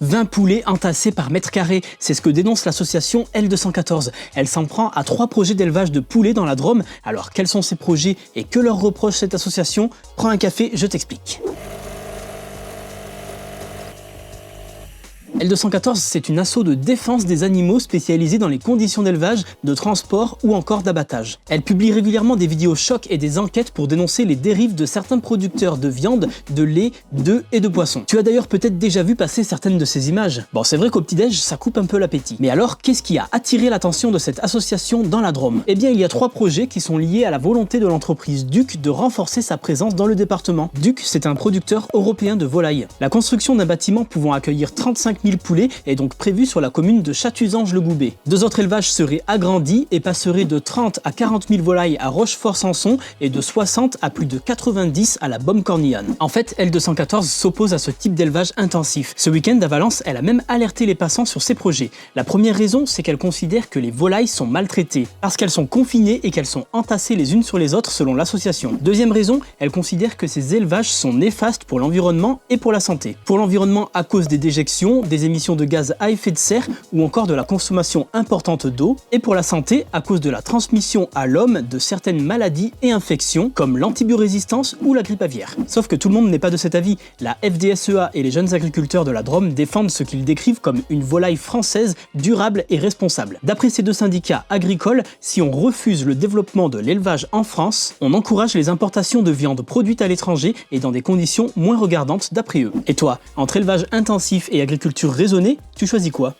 20 poulets entassés par mètre carré, c'est ce que dénonce l'association L214. Elle s'en prend à 3 projets d'élevage de poulets dans la Drôme. Alors quels sont ces projets et que leur reproche cette association? Prends un café, je t'explique. L214, c'est une asso de défense des animaux spécialisée dans les conditions d'élevage, de transport ou encore d'abattage. Elle publie régulièrement des vidéos chocs et des enquêtes pour dénoncer les dérives de certains producteurs de viande, de lait, d'œufs et de poissons. Tu as d'ailleurs peut-être déjà vu passer certaines de ces images. Bon, c'est vrai qu'au petit-déj, ça coupe un peu l'appétit. Mais alors, qu'est-ce qui a attiré l'attention de cette association dans la Drôme? Eh bien, il y a 3 projets qui sont liés à la volonté de l'entreprise Duc de renforcer sa présence dans le département. Duc, c'est un producteur européen de volailles. La construction d'un bâtiment pouvant accueillir 35 000 poulets est donc prévu sur la commune de Chatuzange-le-Goubet. 2 autres élevages seraient agrandis et passeraient de 30 à 40 000 volailles à Rochefort-Sanson et de 60 à plus de 90 à la Beaume-Cornillonne. En fait, L214 s'oppose à ce type d'élevage intensif. Ce week-end à Valence, elle a même alerté les passants sur ces projets. La première raison, c'est qu'elle considère que les volailles sont maltraitées, parce qu'elles sont confinées et qu'elles sont entassées les unes sur les autres selon l'association. Deuxième raison, elle considère que ces élevages sont néfastes pour l'environnement et pour la santé. Pour l'environnement à cause des déjections, des émissions de gaz à effet de serre ou encore de la consommation importante d'eau, et pour la santé à cause de la transmission à l'homme de certaines maladies et infections comme l'antibiorésistance ou la grippe aviaire. Sauf que tout le monde n'est pas de cet avis. La FDSEA et les jeunes agriculteurs de la Drôme défendent ce qu'ils décrivent comme une volaille française durable et responsable. D'après ces 2 syndicats agricoles, si on refuse le développement de l'élevage en France, on encourage les importations de viande produite à l'étranger et dans des conditions moins regardantes d'après eux. Et toi, entre élevage intensif et agriculture raisonnée, tu choisis quoi?